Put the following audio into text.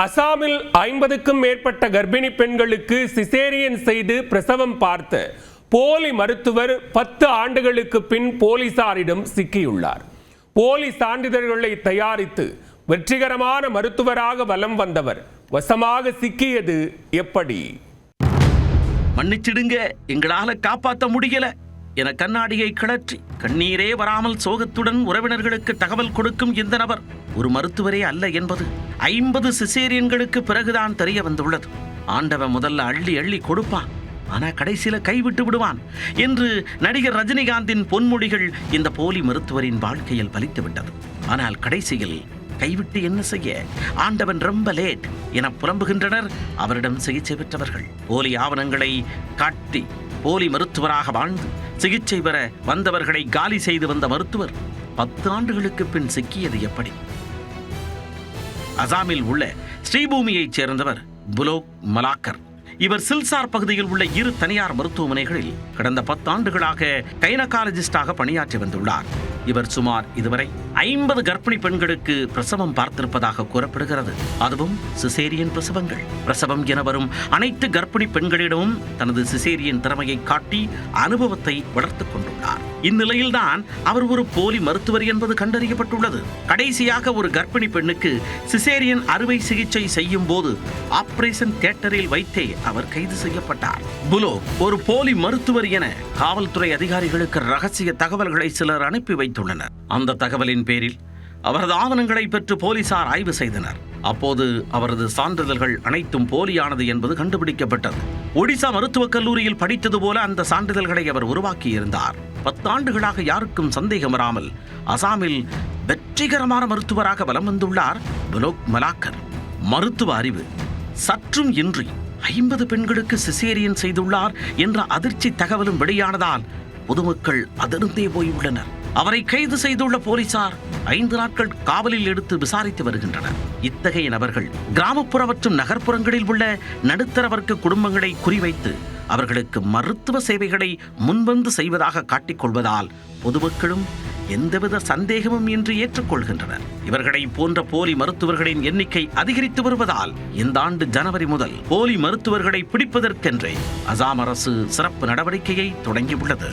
அசாமில் 50க்கும் மேற்பட்ட கர்ப்பிணி பெண்களுக்கு சிசேரியன் செய்து பிரசவம் பார்த்த போலி மருத்துவர் 10 ஆண்டுகளுக்கு பின் போலீசாரிடம் சிக்கியுள்ளார். போலி சான்றிதழ்களை தயாரித்து வெற்றிகரமான மருத்துவராக வலம் வந்தவர் வசமாக சிக்கியது எப்படி? மன்னிச்சிடுங்க, எங்களால காப்பாற்ற முடியல என கண்ணாடியை கிளற்றி கண்ணீரே வராமல் சோகத்துடன் உறவினர்களுக்கு தகவல் கொடுக்கும் இந்த நபர் ஒரு மருத்துவரே அல்ல என்பது 50 சிசேரியன்களுக்கு பிறகுதான் தெரிய வந்துள்ளது. ஆண்டவன் முதல்ல அள்ளி அள்ளி கொடுப்பான், ஆனா கடைசியில கைவிட்டு விடுவான் என்று நடிகர் ரஜினிகாந்தின் பொன்மொழிகள் இந்த போலி மருத்துவரின் வாழ்க்கையில் பலித்து விட்டது. ஆனால் கடைசியில் கைவிட்டு என்ன செய்ய, ஆண்டவன் ரொம்ப லேட் என புலம்புகின்றனர் அவரிடம் சிகிச்சை பெற்றவர்கள். போலி ஆவணங்களை காட்டி போலி மருத்துவராக வாழ்ந்து சிகிச்சை பெற வந்தவர்களை காலி செய்து வந்த மருத்துவர் 10 ஆண்டுகளுக்கு பின் சிக்கியது எப்படி? அசாமில் உள்ள ஸ்ரீபூமியைச் சேர்ந்தவர் புலோக் மலாக்கர். இவர் சில்சார் பகுதியில் உள்ள 2 தனியார் மருத்துவமனைகளில் கடந்த 10 ஆண்டுகளாக கைனகாலஜிஸ்டாக பணியாற்றி வந்துள்ளார். இவர் சுமார் இதுவரை 50 கர்ப்பிணி பெண்களுக்கு பிரசவம் பார்த்திருப்பதாக கூறப்படுகிறது. அதுவும் சிசேரியன் பிரசவங்கள். பிரசவம் என வரும் அனைத்து கர்ப்பிணி பெண்களிடமும் தனது சிசேரியன் திறமையை காட்டி அனுபவத்தை வளர்த்துக் கொண்டுள்ளார். இந்நிலையில்தான் அவர் ஒரு போலி மருத்துவர் என்பது கண்டறியப்பட்டுள்ளது. கடைசியாக ஒரு கர்ப்பிணி பெண்ணுக்கு சிசேரியன் அறுவை சிகிச்சை செய்யும் போது ஆபரேஷன் தியேட்டரில் வைத்தே அவர் கைது செய்யப்பட்டார். புலோ ஒரு போலி மருத்துவர் என காவல்துறை அதிகாரிகளுக்கு ரகசிய தகவல்களை சிலர் அனுப்பி வைத்துள்ளனர். அந்த தகவலின் பேரில் அவரது ஆவணங்களை பெற்று போலீசார் ஆய்வு செய்தனர். அப்போது அவரது சான்றிதழ்கள் அனைத்தும் போலியானது என்பது கண்டுபிடிக்கப்பட்டது. ஒடிசா மருத்துவக் கல்லூரியில் படித்தது போல அந்த சான்றிதழ்களை அவர் உருவாக்கியிருந்தார். 10 ஆண்டுகளாக யாருக்கும் சந்தேகம் வராமல் அசாமில் வெற்றிகரமான மருத்துவராக வலம் வந்துள்ளார் புலோக் மலாக்கர். மருத்துவ அறிவு சற்றும் இன்றி 50 பெண்களுக்கு சிசேரியன் செய்துள்ளார் என்ற அதிர்ச்சி தகவலும் வெளியானதால் பொதுமக்கள் அதிர்ந்தே போயுள்ளனர். அவரை கைது செய்துள்ள போலீசார் 5 நாட்கள் காவலில் எடுத்து விசாரித்து வருகின்றனர். இத்தகைய நபர்கள் கிராமப்புற மற்றும் நகர்ப்புறங்களில் உள்ள நடுத்தர வர்க்க குடும்பங்களை குறிவைத்து அவர்களுக்கு மருத்துவ சேவைகளை முன்வந்து செய்வதாக காட்டிக்கொள்வதால் பொதுமக்களும் எந்தவித சந்தேகமும் இன்றி ஏற்றுக்கொள்கின்றனர். இவர்களை போன்ற போலி மருத்துவர்களின் எண்ணிக்கை அதிகரித்து வருவதால் இந்த ஆண்டு ஜனவரி முதல் போலி மருத்துவர்களை பிடிப்பதற்கென்றே அசாம் அரசு சிறப்பு நடவடிக்கையை தொடங்கியுள்ளது.